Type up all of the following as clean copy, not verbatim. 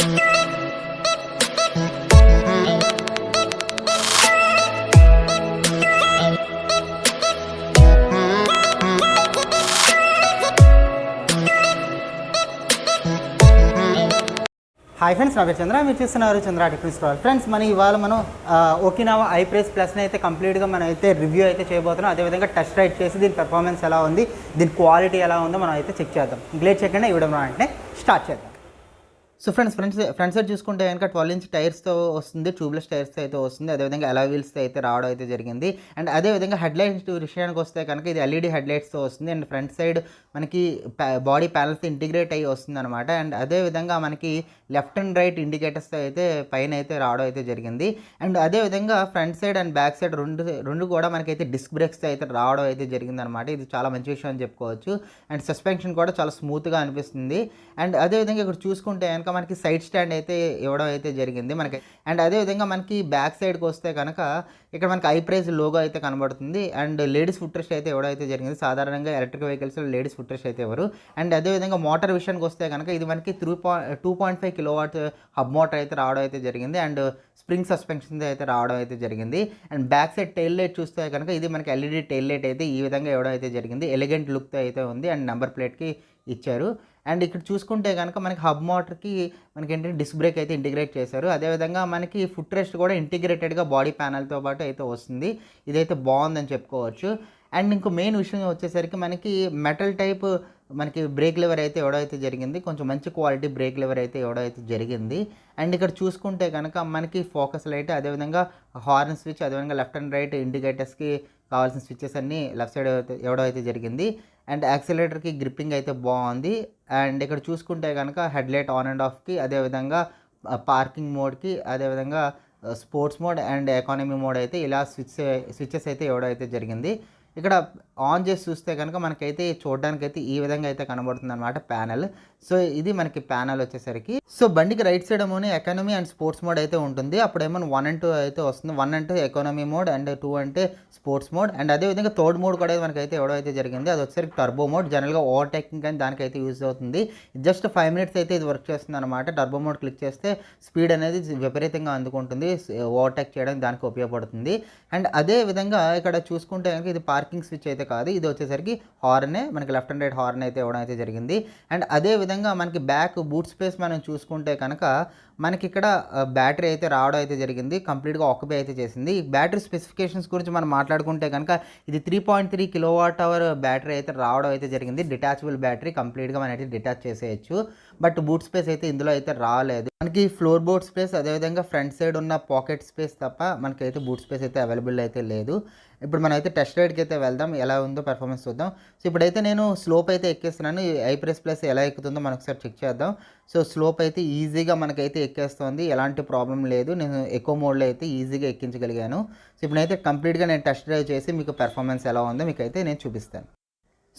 Hi friends, నా పేరు చంద్ర. మీరు చూస్తున్నారు చంద్ర టెక్నిక్ స్టాల్. ఫ్రెండ్స్, ఇవాళ మనం ఓకినావా ఐప్రెస్ ప్లస్ని అయితే కంప్లీట్గా మనం అయితే రివ్యూ అయితే చేయబోతున్నాం. అదేవిధంగా టెస్ట్ రైడ్ చేసి దీని పెర్ఫార్మెన్స్ ఎలా ఉంది, దీని క్వాలిటీ ఎలా ఉందో మనం అయితే చెక్ చేద్దాం. గ్లేట్ చెక్ ఈ వీడియో వెంటనే స్టార్ట్ చేద్దాం. సో ఫ్రంట్ సైడ్ చూసుకుంటే కనుక 12 ఇంచ్ టైర్స్తో వస్తుంది, ట్యూబ్లెస్ టైర్స్తో అయితే వస్తుంది. అదేవిధంగా అలా వీల్స్తో అయితే రావడం అయితే జరిగింది. అండ్ అదేవిధంగా హెడ్లైట్స్ విషయానికి వస్తే కనుక ఇది ఎల్ఈడి హెడ్లైట్స్తో వస్తుంది. అండ్ ఫ్రంట్ సైడ్ మనకి బాడీ ప్యానల్స్తో ఇంటిగ్రేట్ అయ్యి వస్తుంది అనమాట. అండ్ అదేవిధంగా మనకి లెఫ్ట్ అండ్ రైట్ ఇండికేటర్స్తో అయితే పైన అయితే రావడం అయితే జరిగింది. అండ్ అదేవిధంగా front side and back side రెండు కూడా మనకైతే డిస్క్ బ్రేక్స్తో అయితే రావడం అయితే జరిగింది అనమాట. ఇది చాలా మంచి విషయం అని చెప్పుకోవచ్చు. అండ్ సస్పెన్షన్ కూడా చాలా స్మూత్గా అనిపిస్తుంది. అండ్ అదేవిధంగా ఇక్కడ చూసుకుంటే కనుక మనకి సైడ్ స్టాండ్ అయితే ఇవ్వడం అయితే జరిగింది మనకి. అండ్ అదేవిధంగా మనకి బ్యాక్ సైడ్కి వస్తే కనుక ఇక్కడ మనకి ఐప్రైజ్ లోగో అయితే కనబడుతుంది. అండ్ లేడీస్ ఫుట్ రెస్ట్ అయితే ఇవ్వడం అయితే జరిగింది. సాధారణంగా ఎలక్ట్రిక్ వెహికల్స్లో లేడీస్ ఫుట్ రెస్ట్ అయితే ఇవ్వరు. అండ్ అదేవిధంగా మోటార్ విషయానికి వస్తే కనుక ఇది మనకి 2.5 కిలోవాట్ హబ్ మోటార్ అయితే రావడం అయితే జరిగింది. అండ్ స్ప్రింగ్ సస్పెన్షన్ అయితే రావడం అయితే జరిగింది. And back side tail light చూస్తే కనుక ఇది మనకి ఎల్ఈడి టైల్ లైట్ అయితే ఈ విధంగా ఇవ్వడం అయితే జరిగింది. ఎలిగెంట్ లుక్తో అయితే ఉంది. అండ్ నెంబర్ ప్లేట్కి ఇచ్చారు. అండ్ ఇక్కడ చూసుకుంటే కనుక మనకి హబ్ మోటార్కి మనకి ఏంటంటే డిస్క్ బ్రేక్ అయితే ఇంటిగ్రేట్ చేశారు. అదేవిధంగా మనకి ఫుట్ రెస్ట్ కూడా ఇంటిగ్రేటెడ్గా బాడీ ప్యానల్తో పాటు అయితే వస్తుంది. ఇదైతే బాగుందని చెప్పుకోవచ్చు. అండ్ ఇంకో మెయిన్ విషయం వచ్చేసరికి మనకి మెటల్ టైప్ మనకి బ్రేక్ లివర్ అయితే ఇవ్వడం అయితే జరిగింది. కొంచెం మంచి క్వాలిటీ బ్రేక్ లివర్ అయితే ఇవ్వడం అయితే జరిగింది. అండ్ ఇక్కడ చూసుకుంటే కనుక మనకి ఫోకస్ లైట్, అదేవిధంగా హార్న్ స్విచ్, అదేవిధంగా లెఫ్ట్ అండ్ రైట్ ఇండికేటర్స్కి కావాల్సిన స్విచ్చెస్ అన్నీ లెఫ్ట్ సైడ్ ఇవ్వడం అయితే జరిగింది. అండ్ యాక్సిలరేటర్కి గ్రిప్పింగ్ అయితే బాగుంది. అండ్ ఇక్కడ చూసుకుంటే కనుక హెడ్లైట్ ఆన్ అండ్ ఆఫ్కి, అదేవిధంగా పార్కింగ్ మోడ్కి, అదేవిధంగా sports mode and economy mode అయితే ఇలా స్విచ్చెస్ అయితే ఇవ్వడం అయితే జరిగింది. ఇక్కడ ఆన్ చేసి చూస్తే కనుక మనకైతే చూడడానికైతే ఈ విధంగా అయితే కనబడుతుంది అనమాట ప్యానల్. సో ఇది మనకి ప్యానల్ వచ్చేసరికి. సో బండికి రైట్ సైడ్ ఏమో ఎకానమీ అండ్ స్పోర్ట్స్ మోడ్ అయితే ఉంటుంది. అప్పుడేమో 1 and 2 అయితే వస్తుంది. 1 అంటే ఎకానమీ మోడ్ అండ్ 2 అంటే స్పోర్ట్స్ మోడ్. అండ్ అదేవిధంగా థర్డ్ మోడ్ కూడా మనకైతే ఇవ్వడం అయితే జరిగింది. అది వచ్చేసరికి టర్బో మోడ్. జనరల్గా ఓవర్టేకింగ్ కానీ దానికైతే యూజ్ అవుతుంది. జస్ట్ 5 minutes అయితే ఇది వర్క్ చేస్తుంది అనమాట. టర్బో మోడ్ క్లిక్ చేస్తే స్పీడ్ అనేది విపరీతంగా అందుకుంటుంది. ఓవర్టేక్ చేయడానికి దానికి ఉపయోగపడుతుంది. అండ్ అదేవిధంగా ఇక్కడ చూసుకుంటే కనుక ఇది పార్కింగ్ స్విచ్ అయితే కాదు, ఇది వచ్చేసరికి హార్నే, మనకి లెఫ్ట్ అండ్ రైట్ హార్న్ అయితే ఇవ్వడం అయితే జరిగింది. అండ్ అదేవిధంగా మనకి బ్యాక్ బూట్ స్పేస్ మనం చూసుకుంటే కనుక మనకి ఇక్కడ బ్యాటరీ అయితే రావడం అయితే జరిగింది. కంప్లీట్గా ఆక్యుపై అయితే చేసింది. ఈ బ్యాటరీ స్పెసిఫికేషన్స్ గురించి మనం మాట్లాడుకుంటే కనుక ఇది 3.3 kWh బ్యాటరీ అయితే రావడం అయితే జరిగింది. డిటాచబుల్ బ్యాటరీ, కంప్లీట్గా మనం అయితే డిటాచ్ చేసేయచ్చు. బట్ బూట్ స్పేస్ అయితే ఇందులో అయితే రాలేదు. మనకి ఫ్లోర్ బోర్డ్ స్పేస్, అదేవిధంగా ఫ్రంట్ సైడ్ ఉన్న పాకెట్ స్పేస్ తప్ప మనకైతే బూట్ స్పేస్ అయితే అవైలబుల్ అయితే లేదు. ఇప్పుడు మనం అయితే టెస్ట్ రైడ్కి అయితే వెళ్దాం, ఎలా ఉందో పెర్ఫార్మెన్స్ చూద్దాం. సో ఇప్పుడైతే నేను స్లోప్ అయితే ఎక్కేస్తున్నాను. ఐప్రెస్ ప్లస్ ఎలా ఎక్కుతుందో మనం ఒకసారి చెక్ చేద్దాం. సో స్లోప్ అయితే ఈజీగా మనకైతే ఎక్కేస్తుంది, ఎలాంటి ప్రాబ్లం లేదు. నేను ఎక్కువ మోడ్లో అయితే ఈజీగా ఎక్కించగలిగాను. సో ఇప్పుడైతే కంప్లీట్గా నేను టెస్ట్ డ్రైవ్ చేసి మీకు పెర్ఫార్మెన్స్ ఎలా ఉందో మీకు అయితే నేను చూపిస్తాను.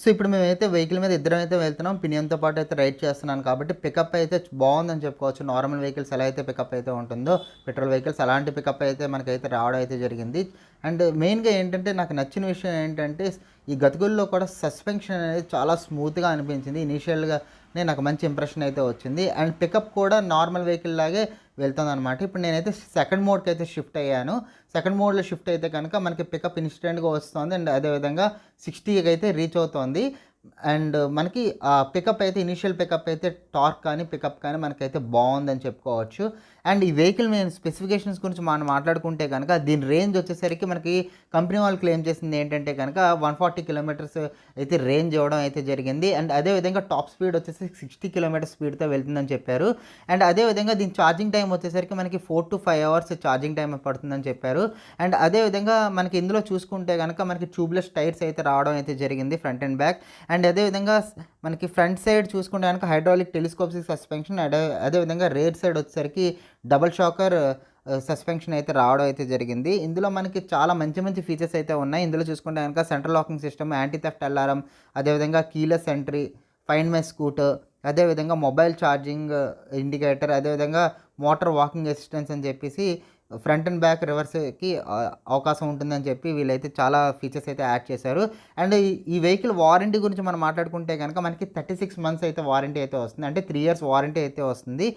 సో ఇప్పుడు మేమైతే వెహికల్ మీద ఇద్దరం అయితే వెళ్తున్నాం. పినియన్తో పాటు అయితే రైడ్ చేస్తున్నాను కాబట్టి పికప్ అయితే బాగుందని చెప్పుకోవచ్చు. నార్మల్ వెహికల్స్ ఎలా అయితే పికప్ అయితే ఉంటుందో, పెట్రోల్ వెహికల్స్ అలాంటి పికప్ అయితే మనకైతే రావడం అయితే జరిగింది. అండ్ మెయిన్గా ఏంటంటే నాకు నచ్చిన విషయం ఏంటంటే ఈ గతుకుల్లో కూడా సస్పెన్షన్ అనేది చాలా స్మూత్గా అనిపించింది. ఇనీషియల్గానే నాకు మంచి ఇంప్రెషన్ అయితే వచ్చింది. అండ్ పికప్ కూడా నార్మల్ వెహికల్ లాగే వెళ్తుంది అనమాట. ఇప్పుడు నేనైతే సెకండ్ మోడ్కి అయితే షిఫ్ట్ అయ్యాను. సెకండ్ మోడ్లో షిఫ్ట్ అయితే కనుక మనకి పికప్ ఇన్స్టెంట్గా వస్తుంది. అండ్ అదేవిధంగా 60కి అయితే రీచ్ అవుతుంది. అండ్ మనకి పికప్ అయితే ఇనిషియల్ పికప్ అయితే టార్క్ కానీ పికప్ కానీ మనకైతే బాగుందని చెప్పుకోవచ్చు. అండ్ ఈ వెహికల్ మేము స్పెసిఫికేషన్స్ గురించి మనం మాట్లాడుకుంటే కనుక దీని రేంజ్ వచ్చేసరికి మనకి కంపెనీ వాళ్ళు క్లెయిమ్ చేసింది ఏంటంటే కనుక 140 kilometers అయితే రేంజ్ ఇవ్వడం అయితే జరిగింది. అండ్ అదేవిధంగా టాప్ స్పీడ్ వచ్చేసి 60 kilometers స్పీడ్తో వెళ్తుందని చెప్పారు. అండ్ అదేవిధంగా దీని ఛార్జింగ్ టైం వచ్చేసరికి మనకి 4 to 5 hours ఛార్జింగ్ టైం పడుతుందని చెప్పారు. అండ్ అదేవిధంగా మనకి ఇందులో చూసుకుంటే కనుక మనకి ట్యూబ్లెస్ టైర్స్ అయితే రావడం అయితే జరిగింది ఫ్రంట్ అండ్ బ్యాక్. అండ్ అదేవిధంగా మనకి ఫ్రంట్ సైడ్ చూసుకుంటే కనుక హైడ్రాలిక్ టెలిస్కోపిక్ సస్పెన్షన్, అదేవిధంగా రేర్ సైడ్ వచ్చేసరికి డబల్ షాకర్ సస్పెన్షన్ అయితే రావడం అయితే జరిగింది. ఇందులో మనకి చాలా మంచి మంచి ఫీచర్స్ అయితే ఉన్నాయి. ఇందులో చూసుకుంటే కనుక central locking system, anti theft alarm, అదేవిధంగా keyless entry, find my scooter, అదేవిధంగా మొబైల్ ఛార్జింగ్ ఇండికేటర్, అదేవిధంగా మోటార్ వాకింగ్ అసిస్టెన్స్ అని చెప్పేసి ఫ్రంట్ అండ్ బ్యాక్ రివర్స్కి అవకాశం ఉంటుందని చెప్పి వీళ్ళైతే చాలా ఫీచర్స్ అయితే యాడ్ చేశారు. అండ్ ఈ వెహికల్ వారంటీ గురించి మనం మాట్లాడుకుంటే కనుక మనకి 36 months అయితే వారంటీ అయితే వస్తుంది. అంటే 3 years వారంటీ అయితే వస్తుంది.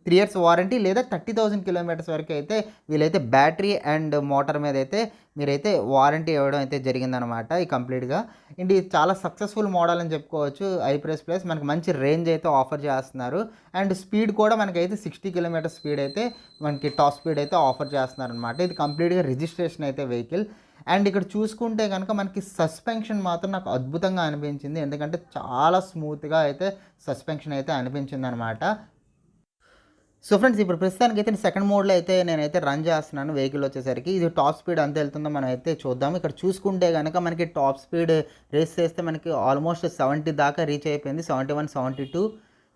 3 ఇయర్స్ వారంటీ లేదా 30,000 కిలోమీటర్స్ వరకు అయితే వీళ్ళైతే బ్యాటరీ అండ్ మోటార్ మీద అయితే మీరైతే వారంటీ ఇవ్వడం అయితే జరిగిందనమాట ఈ కంప్లీట్గా. ఇది చాలా సక్సెస్ఫుల్ మోడల్ అని చెప్పుకోవచ్చు. ఐప్రెస్ ప్లస్ మనకి మంచి రేంజ్ అయితే ఆఫర్ చేస్తున్నారు. అండ్ స్పీడ్ కూడా మనకైతే 60 కిలోమీటర్ స్పీడ్ అయితే మనకి టాప్ స్పీడ్ అయితే ఆఫర్ చేస్తున్నారనమాట. ఇది కంప్లీట్గా రిజిస్ట్రేషన్ అయితే వెహికల్. అండ్ ఇక్కడ చూసుకుంటే కనుక మనకి సస్పెన్షన్ మాత్రం నాకు అద్భుతంగా అనిపించింది. ఎందుకంటే చాలా స్మూత్గా అయితే సస్పెన్షన్ అయితే అనిపించింది అనమాట. సో ఫ్రెండ్స్, ఇప్పుడు ప్రస్తుతానికి అయితే సెకండ్ మోడ్లో అయితే నేనైతే రన్ చేస్తున్నాను. వెహికల్ వచ్చేసరికి ఇది టాప్ స్పీడ్ ఎంత వెళ్తుందో మనం అయితే చూద్దాం. ఇక్కడ చూసుకుంటే కనుక మనకి టాప్ స్పీడ్ రేస్ చేస్తే మనకి ఆల్మోస్ట్ 70 దాకా రీచ్ అయిపోయింది. 71, 72,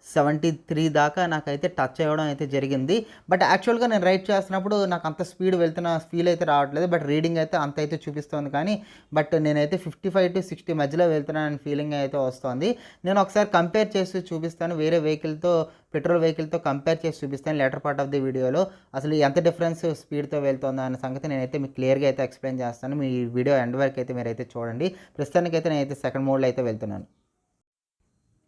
73 దాకా నాకైతే టచ్ అవ్వడం అయితే జరిగింది. బట్ యాక్చువల్గా నేను రైడ్ చేస్తున్నప్పుడు నాకు అంత స్పీడ్ వెళ్తున్న ఫీల్ అయితే రావట్లేదు. బట్ రీడింగ్ అయితే అంత అయితే చూపిస్తుంది. కానీ బట్ నేనైతే 55 to 60 మధ్యలో వెళ్తున్నాను ఫీలింగ్ అయితే వస్తుంది. నేను ఒకసారి కంపేర్ చేసి చూపిస్తాను, వేరే వెహికల్తో, పెట్రోల్ వెహికల్తో కంపేర్ చేసి చూపిస్తాను లేటర్ పార్ట్ ఆఫ్ ది వీడియోలో. అసలు ఎంత డిఫరెన్స్ స్పీడ్తో వెళ్తుందో అనే సంగతి నేనైతే మీకు క్లియర్గా అయితే ఎక్స్ప్లెయిన్ చేస్తాను. మీ వీడియో ఎండ్ వరకు అయితే మీరైతే చూడండి. ప్రస్తుతానికైతే నేనైతే సెకండ్ మోడ్లో అయితే వెళ్తున్నాను.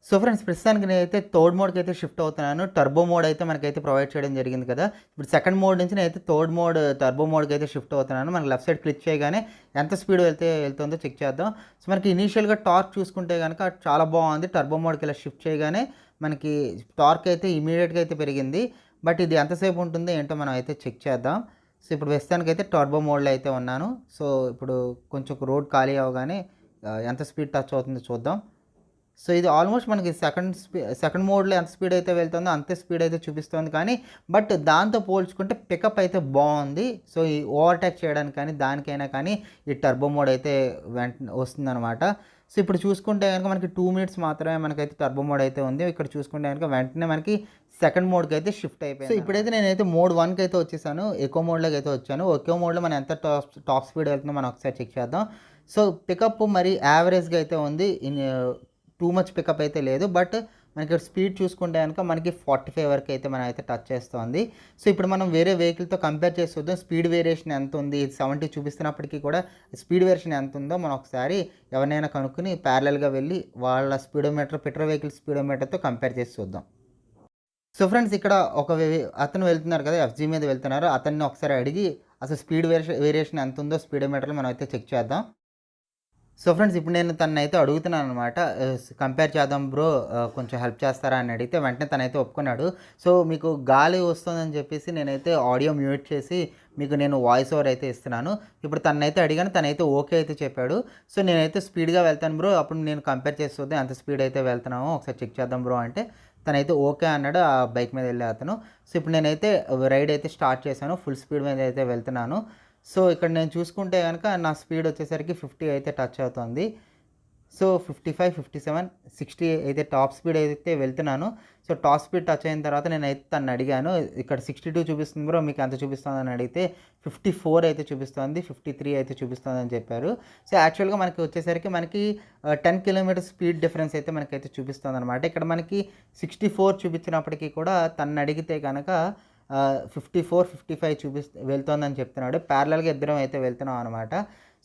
సో ఫ్రెండ్స్, ప్రస్తుతానికి నేనైతే థర్డ్ మోడ్కి అయితే షిఫ్ట్ అవుతున్నాను. టర్బో మోడ్ అయితే మనకైతే ప్రొవైడ్ చేయడం జరిగింది కదా. ఇప్పుడు సెకండ్ మోడ్ నుంచి నేనైతే థర్డ్ మోడ్ టర్బో మోడ్కి అయితే షిఫ్ట్ అవుతున్నాను. మనకి లెఫ్ట్ సైడ్ క్లిక్ చేయగానే ఎంత స్పీడ్ వెళ్తుందో చెక్ చేద్దాం. సో మనకి ఇనీషియల్గా టార్క్ చూసుకుంటే కనుక చాలా బాగుంది. టర్బో మోడ్కి ఇలా షిఫ్ట్ చేయగానే మనకి టార్క్ అయితే ఇమీడియట్గా అయితే పెరిగింది. బట్ ఇది ఎంతసేపు ఉంటుందో ఏంటో మనం అయితే చెక్ చేద్దాం. సో ఇప్పుడు ప్రస్తుతానికి అయితే టర్బో మోడ్లో అయితే ఉన్నాను. సో ఇప్పుడు కొంచెం రోడ్ ఖాళీ అవ్వగానే ఎంత స్పీడ్ టచ్ అవుతుందో చూద్దాం. సో ఇది ఆల్మోస్ట్ మనకి సెకండ్ మోడ్లో ఎంత స్పీడ్ అయితే వెళ్తుందో అంతే స్పీడ్ అయితే చూపిస్తుంది. కానీ బట్ దాంతో పోల్చుకుంటే పికప్ అయితే బాగుంది. సో ఈ ఓవర్టేక్ చేయడానికి కానీ దానికైనా కానీ ఈ టర్బో మోడ్ అయితే వస్తుందన్నమాట. సో ఇప్పుడు చూసుకుంటే కనుక మనకి 2 minutes మాత్రమే మనకైతే టర్బో మోడ్ అయితే ఉంది. ఇక్కడ చూసుకుంటే కనుక వెంటనే మనకి సెకండ్ మోడ్కి అయితే షిఫ్ట్ అయిపోయింది. సో ఇప్పుడైతే నేనైతే మోడ్ 1కి అయితే వచ్చేసాను. ఎకో మోడ్లోకి అయితే వచ్చాను. ఎకో మోడ్లో మనం ఎంత టాప్ స్పీడ్ వెళ్తుందో మనం ఒకసారి చెక్ చేద్దాం. సో పికప్ మరి యావరేజ్గా అయితే ఉంది. టూ మచ్ పికప్ అయితే లేదు. బట్ మనకి స్పీడ్ చూసుకుంటే కనుక మనకి 45 వరకు అయితే మనం అయితే టచ్ చేస్తుంది. సో ఇప్పుడు మనం వేరే వెహికల్తో కంపేర్ చేసి చూద్దాం స్పీడ్ వేరియేషన్ ఎంత ఉంది. 70 చూపిస్తున్నప్పటికీ కూడా స్పీడ్ వేరియేషన్ ఎంత ఉందో మనం ఒకసారి ఎవరినైనా కనుక్కొని ప్యారలల్గా వెళ్ళి వాళ్ళ స్పీడోమీటర్, పెట్రోల్ వెహికల్ స్పీడోమీటర్తో కంపేర్ చేసి చూద్దాం. సో ఫ్రెండ్స్, ఇక్కడ ఒక అతను వెళ్తున్నారు కదా, FG మీద వెళ్తున్నారు. అతన్ని ఒకసారి అడిగి అసలు స్పీడ్ వేరియేషన్ ఎంత ఉందో స్పీడోమీటర్లో మనం అయితే చెక్ చేద్దాం. సో ఫ్రెండ్స్, ఇప్పుడు నేను తనైతే అడుగుతున్నాను అనమాట, కంపేర్ చేద్దాం బ్రో, కొంచెం హెల్ప్ చేస్తారా అని అడిగితే వెంటనే తనైతే ఒప్పుకున్నాడు. సో మీకు గాలి వస్తుందని చెప్పేసి నేనైతే ఆడియో మ్యూట్ చేసి మీకు నేను వాయిస్ ఓవర్ అయితే ఇస్తున్నాను. ఇప్పుడు తనైతే అడిగాను, తనైతే ఓకే అయితే చెప్పాడు. సో నేనైతే స్పీడ్గా వెళ్తాను బ్రో, అప్పుడు నేను కంపేర్ చేసి చూద్దాం ఎంత స్పీడ్ అయితే వెళ్తున్నామో ఒకసారి చెక్ చేద్దాం బ్రో అంటే తనైతే ఓకే అన్నాడు, ఆ బైక్ మీద వెళ్ళే అతను. సో ఇప్పుడు నేనైతే రైడ్ అయితే స్టార్ట్ చేశాను, ఫుల్ స్పీడ్ మీద అయితే వెళ్తున్నాను. సో ఇక్కడ నేను చూసుకుంటే కనుక నా స్పీడ్ వచ్చేసరికి 50 అయితే టచ్ అవుతుంది. సో 55, 57, 60 అయితే టాప్ స్పీడ్ అయితే వెళ్తున్నాను. సో టాప్ స్పీడ్ టచ్ అయిన తర్వాత నేనైతే తను అడిగాను, ఇక్కడ 62 చూపిస్తుంది బ్రో, మీకు ఎంత చూపిస్తుంది అని అడిగితే 54 అయితే చూపిస్తుంది, 53 అయితే చూపిస్తుంది అని చెప్పారు. సో యాక్చువల్గా మనకి వచ్చేసరికి మనకి 10 కిలోమీటర్ స్పీడ్ డిఫరెన్స్ అయితే మనకైతే చూపిస్తుంది అనమాట. ఇక్కడ మనకి 64 చూపించినప్పటికీ కూడా తను అడిగితే కనుక 54, 55 వెళ్తుందని చెప్తున్నాడు. ప్యారలల్గా ఇద్దరం అయితే వెళ్తున్నాం అనమాట.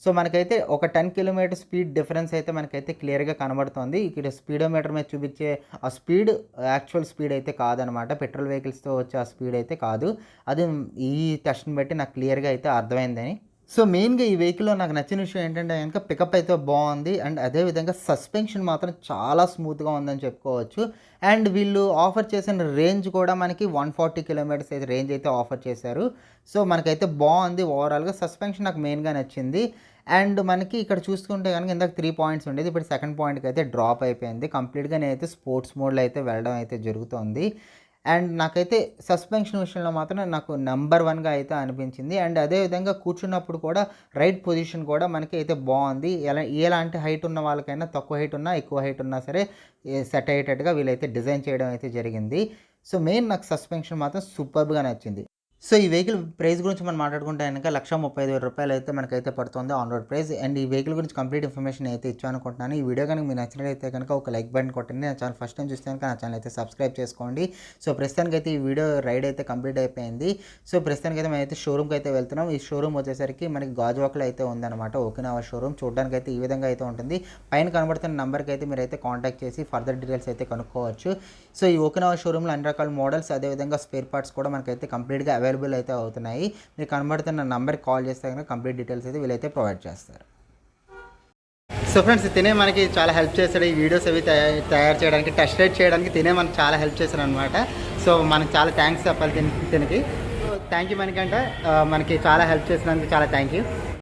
సో మనకైతే ఒక 10 కిలోమీటర్ స్పీడ్ డిఫరెన్స్ అయితే మనకైతే క్లియర్గా కనబడుతుంది. ఇక్కడ స్పీడోమీటర్ మీద చూపించే ఆ స్పీడ్ యాక్చువల్ స్పీడ్ అయితే కాదనమాట, పెట్రోల్ వెహికల్స్తో వచ్చే ఆ స్పీడ్ అయితే కాదు. అది ఈ టెస్ట్ని బట్టి నాకు క్లియర్గా అయితే అర్థమైందని. సో మెయిన్గా ఈ వెహికల్లో నాకు నచ్చిన విషయం ఏంటంటే కనుక పికప్ అయితే బాగుంది. అండ్ అదేవిధంగా సస్పెన్షన్ మాత్రం చాలా స్మూత్గా ఉందని చెప్పుకోవచ్చు. అండ్ వీళ్ళు ఆఫర్ చేసిన రేంజ్ కూడా మనకి 140 కిలోమీటర్స్ అయితే రేంజ్ అయితే ఆఫర్ చేశారు. సో మనకైతే బాగుంది ఓవరాల్గా. సస్పెన్షన్ నాకు మెయిన్గా నచ్చింది. అండ్ మనకి ఇక్కడ చూసుకుంటే కనుక ఇందాక 3 పాయింట్స్ ఉండేది, ఇప్పుడు సెకండ్ పాయింట్కి అయితే డ్రాప్ అయిపోయింది. కంప్లీట్గా నేనైతే స్పోర్ట్స్ మోడ్లో అయితే వెళ్ళడం అయితే జరుగుతుంది. అండ్ నాకైతే సస్పెన్షన్ విషయంలో మాత్రం నాకు నెంబర్ 1గా అయితే అనిపించింది. అండ్ అదేవిధంగా కూర్చున్నప్పుడు కూడా రైట్ పొజిషన్ కూడా మనకి అయితే బాగుంది. ఎలాంటి హైట్ ఉన్న వాళ్ళకైనా, తక్కువ హైట్ ఉన్నా ఎక్కువ హైట్ ఉన్నా సరే సెట్ అయ్యేటట్టుగా వీళ్ళైతే డిజైన్ చేయడం అయితే జరిగింది. సో మెయిన్ నాకు సస్పెన్షన్ మాత్రం సూపర్గా నచ్చింది. సో ఈ వెహికల్ ప్రైస్ గురించి మనం మాట్లాడుకుంటే కనుక 1,35,000 రూపాయలు అయితే మనకైతే పడుతుంది ఆన్ రోడ్ ప్రైస్. అండ్ ఈ వెహికల్ గురించి కంప్లీట్ ఇన్ఫర్మేషన్ అయితే ఇచ్చాను అనుకుంటున్నాను. ఈ వీడియో కనుక మీకు నచ్చినట్లయితే కనుక ఒక లైక్ బటన్ కొట్టండి. నా ఛానల్ ఫస్ట్ టైం చూస్తే కనుక నా ఛానల్ అయితే సబ్స్క్రైబ్ చేసుకోండి. సో ప్రస్తుతానికి అయితే ఈ వీడియో రైడ్ అయితే కంప్లీట్ అయిపోయింది. సో ప్రస్తుతానికి అయితే మేమైతే షోరూమ్కి అయితే వెళ్తున్నాం. ఈ షోరూమ్ వచ్చేసరికి మనకి గాజువాకలో అయితే ఉందన్నమాట. ఓకినావా షోరూమ్ చూడడానికి అయితే ఈ విధంగా అయితే ఉంటుంది. పైన కనబడుతున్న నెంబర్కి అయితే మీరు అయితే కాంటాక్ట్ చేసి ఫర్దర్ డీటెయిల్స్ అయితే కనుక్కోవచ్చు. సో ఈ ఓకినావా షోరూంలో అన్ని రకాల మోడల్స్ అదేవిధంగా స్పేర్ పార్ట్స్ కూడా మనకైతే కంప్లీట్గా అవైలబుల్ అయితే అవుతున్నాయి. మీరు కనబడుతున్న నెంబర్కి కాల్ చేస్తే కనుక కంప్లీట్ డీటెయిల్స్ అయితే వీళ్ళైతే ప్రొవైడ్ చేస్తారు. సో ఫ్రెండ్స్ తినే మనకి చాలా హెల్ప్ చేశాడు ఈ వీడియోస్ అవి తయారు చేయడానికి, టెస్ట్ రైడ్ చేయడానికి తినే మనకు చాలా హెల్ప్ చేశాడు అనమాట. సో మనకి చాలా థ్యాంక్స్ చెప్పాలి తినకి. థ్యాంక్ యూ మనకంటే మనకి చాలా హెల్ప్ చేసినందుకు చాలా థ్యాంక్ యూ.